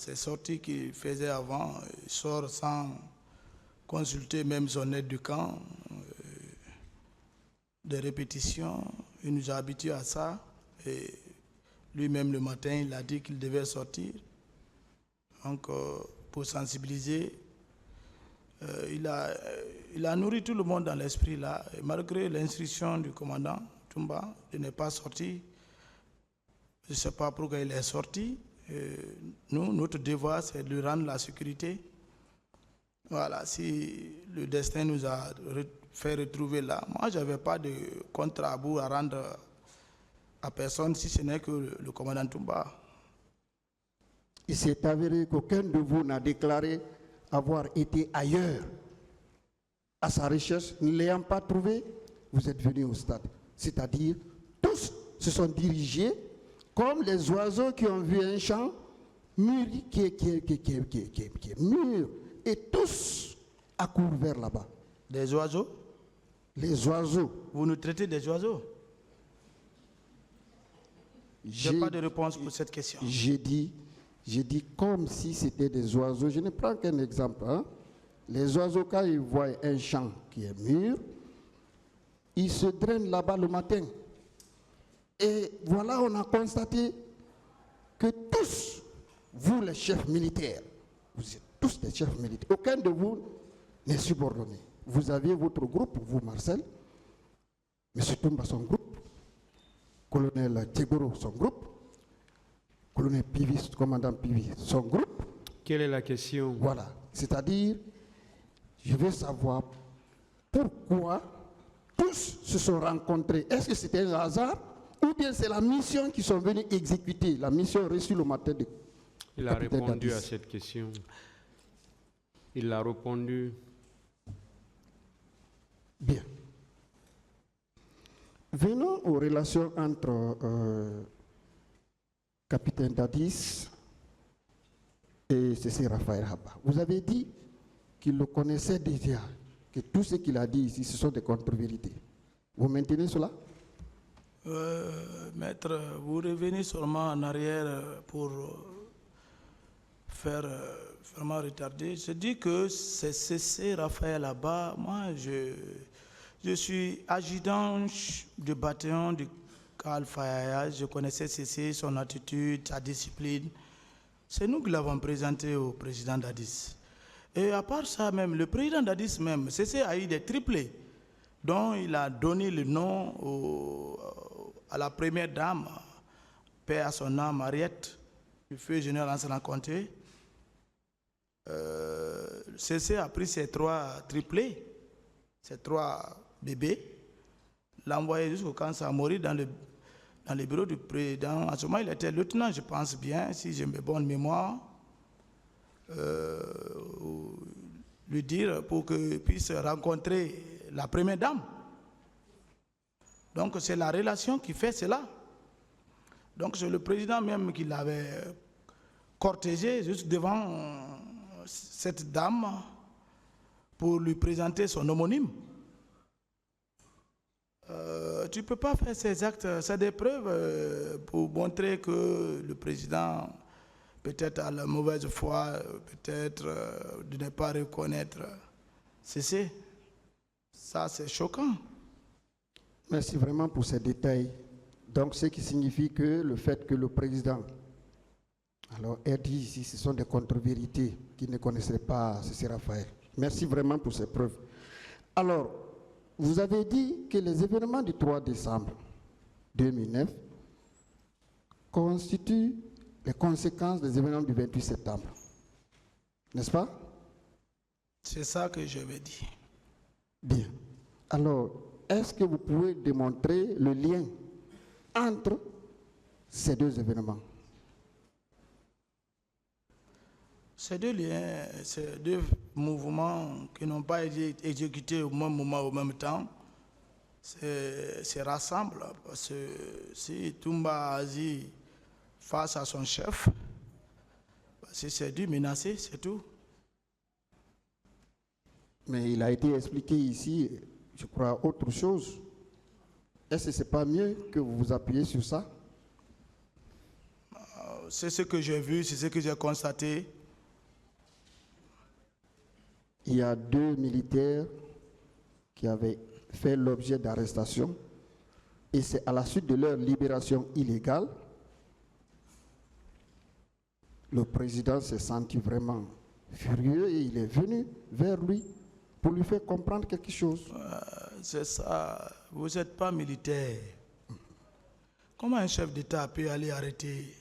ces sorties qu'il faisait avant, il sort sans consulter même son aide du camp, des répétitions, il nous a habitués à ça. Et lui-même le matin, il a dit qu'il devait sortir. Donc, pour sensibiliser, il a nourri tout le monde dans l'esprit là. Et malgré l'instruction du commandant Toumba de ne pas sortir, je ne sais pas pourquoi il est sorti. Nous, notre devoir, c'est de lui rendre la sécurité. Voilà, si le destin nous a fait retrouver là, moi, je n'avais pas de compte à rebours à rendre à personne, si ce n'est que le commandant Toumba. Il s'est avéré qu'aucun de vous n'a déclaré avoir été ailleurs à sa recherche. Ne l'ayant pas trouvé, vous êtes venus au stade. C'est-à-dire, tous se sont dirigés comme les oiseaux qui ont vu un champ mûri, qui est mûr, et tous accourent vers là-bas. Des oiseaux? Les oiseaux. Vous nous traitez des oiseaux? Je n'ai pas de réponse pour cette question. J'ai dit comme si c'était des oiseaux. Je ne prends qu'un exemple. Hein. Les oiseaux, quand ils voient un champ qui est mûr, ils se drainent là-bas le matin. Et voilà, on a constaté que tous, vous les chefs militaires, vous êtes tous des chefs militaires, aucun de vous n'est subordonné. Vous avez votre groupe, vous Marcel, M. Toumba son groupe, colonel Tchegoro son groupe, colonel Pivis, commandant Pivis son groupe. Quelle est la question? Voilà, c'est-à-dire, je veux savoir pourquoi tous se sont rencontrés. Est-ce que c'était un hasard ou bien c'est la mission qu'ils sont venus exécuter, la mission reçue le matin de Il a répondu à cette question. Il a répondu. Bien. Venons aux relations entre capitaine Dadis et C.C. Raphaël Haba. Vous avez dit qu'il le connaissait déjà, que tout ce qu'il a dit ici, ce sont des contre-vérités. Vous maintenez cela? Maître, vous revenez seulement en arrière pour faire vraiment retarder. Je dis que c'est C.C. Raphaël là-bas. Moi, je suis adjudant du bataillon du Alpha. Je connaissais C.C., son attitude, sa discipline. C'est nous qui l'avons présenté au président Dadis. Et à part ça même, le président Dadis même, C.C. a eu des triplés dont il a donné le nom à la première dame, paix à son âme, Mariette, du feu général Anselin Conté. CC a pris ces 3 triplés, ces 3 bébés, l'a envoyé jusqu'au camp Samori dans le bureau du président. À ce moment, il était lieutenant, je pense bien, si j'ai une bonne mémoire, lui dire pour qu'il puisse rencontrer la première dame. Donc c'est la relation qui fait cela. Donc c'est le président même qui l'avait cortégé juste devant cette dame pour lui présenter son homonyme. Tu ne peux pas faire ces actes, c'est des preuves pour montrer que le président peut-être a la mauvaise foi, peut-être de ne pas reconnaître CC. Ça, c'est choquant. Merci vraiment pour ces détails. Donc, ce qui signifie que le fait que le président, alors, elle dit ici, ce sont des contre-vérités qui ne connaissaient pas C.C. Raphaël. Merci vraiment pour ces preuves. Alors, vous avez dit que les événements du 3 décembre 2009 constituent les conséquences des événements du 28 septembre. N'est-ce pas? C'est ça que je vais dire. Bien. Alors, est-ce que vous pouvez démontrer le lien entre ces 2 événements? Ces 2 liens, ces 2 mouvements qui n'ont pas été exécutés au même moment, au même temps, se rassemblent. Parce que si Toumba a dit face à son chef, c'est dû menacer, c'est tout. Mais il a été expliqué ici, je crois, autre chose. Est-ce que ce n'est pas mieux que vous vous appuyez sur ça? c'est ce que j'ai vu, c'est ce que j'ai constaté. Il y a 2 militaires qui avaient fait l'objet d'arrestation et c'est à la suite de leur libération illégale, le président s'est senti vraiment furieux et il est venu vers lui pour lui faire comprendre quelque chose. C'est ça, vous n'êtes pas militaire. Comment un chef d'État peut aller arrêter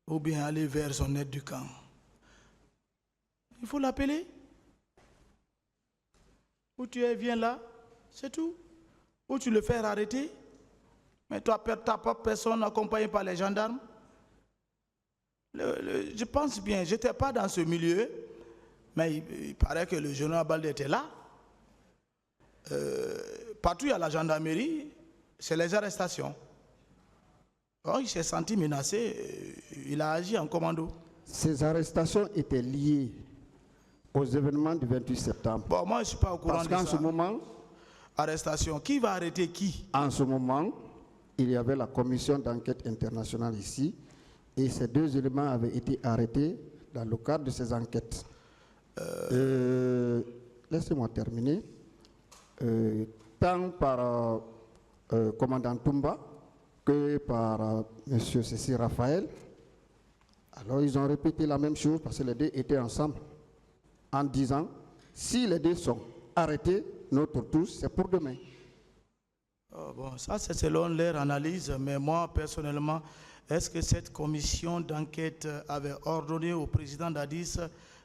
ou bien aller vers son aide du camp? Il faut l'appeler. Ou tu es, viens là, c'est tout. Ou tu le fais arrêter. Mais toi, tu n'as pas personne accompagné par les gendarmes. Je pense bien, je n'étais pas dans ce milieu, mais il paraît que le général Baldé était là. Partout il y a la gendarmerie, c'est les arrestations. Alors, il s'est senti menacé, il a agi en commando. Ces arrestations étaient liées aux événements du 28 septembre. Bon, moi je ne suis pas au courant Parce de ça. qu'en ce moment, Arrestation, qui va arrêter qui? En ce moment, il y avait la commission d'enquête internationale ici et ces 2 éléments avaient été arrêtés dans le cadre de ces enquêtes. Laissez-moi terminer. Tant par commandant Toumba que par M. Cécile Raphaël, alors ils ont répété la même chose parce que les 2 étaient ensemble en disant si les 2 sont arrêtés, notre tous, c'est pour demain. Oh, bon, ça c'est selon leur analyse, mais moi personnellement, est-ce que cette commission d'enquête avait ordonné au président d'Addis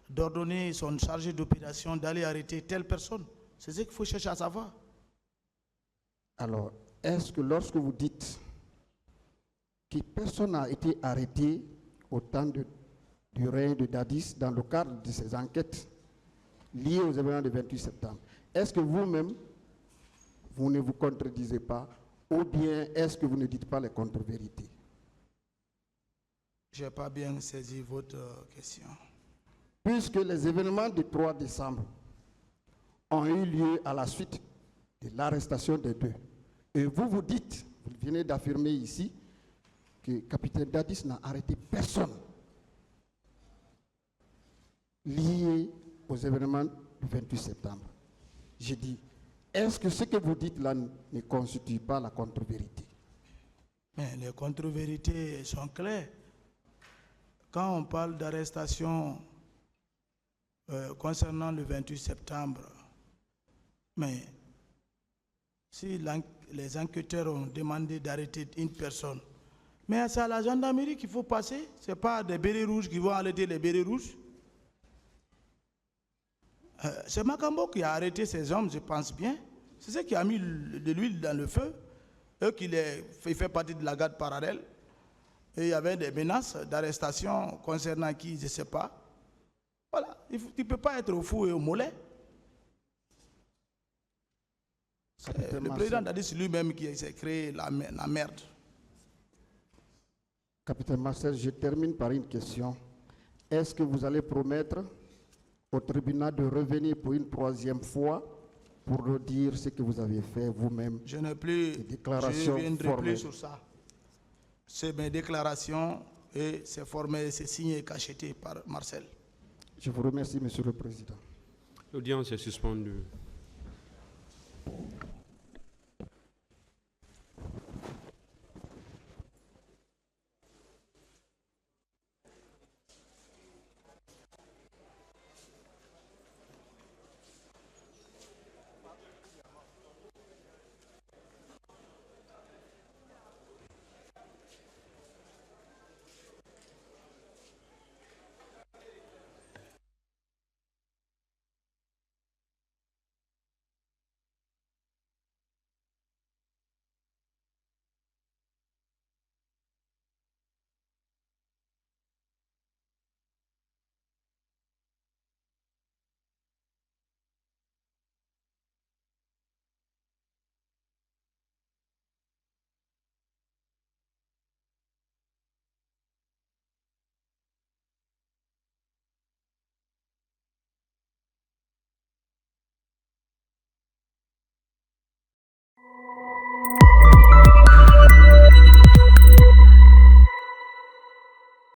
d'ordonner son chargé d'opération d'aller arrêter telle personne? C'est ce qu'il faut chercher à savoir. Alors, est-ce que lorsque vous dites que personne n'a été arrêté au temps du règne de Dadis dans le cadre de ces enquêtes liées aux événements du 28 septembre, est-ce que vous-même, vous ne vous contredisez pas ou bien est-ce que vous ne dites pas les contre-vérités? Je n'ai pas bien saisi votre question. Puisque les événements du 3 décembre ont eu lieu à la suite de l'arrestation des 2, et vous dites, vous venez d'affirmer ici, que capitaine Dadis n'a arrêté personne lié aux événements du 28 septembre. Je dis, est-ce que ce que vous dites là ne constitue pas la contre-vérité? Mais les contre-vérités sont claires. Quand on parle d'arrestation concernant le 28 septembre, mais si les enquêteurs ont demandé d'arrêter une personne, mais c'est à la gendarmerie qu'il faut passer, ce n'est pas des bérets rouges qui vont arrêter les bérets rouges. C'est Makambo qui a arrêté ces hommes, je pense bien. C'est ce qui a mis de l'huile dans le feu. Il fait partie de la garde parallèle. Et il y avait des menaces d'arrestation concernant qui, je ne sais pas. Voilà, il ne peut pas être au fou et au mollet. C'est le président Dadis lui-même qui s'est créé la merde. Capitaine Marcel, je termine par une question. Est-ce que vous allez promettre au tribunal de revenir pour une 3e fois pour nous dire ce que vous avez fait vous-même? Je n'ai plus, je ne viendrai plus sur ça. C'est mes déclarations et c'est formé, c'est signé et cacheté par Marcel. Je vous remercie, Monsieur le Président. L'audience est suspendue.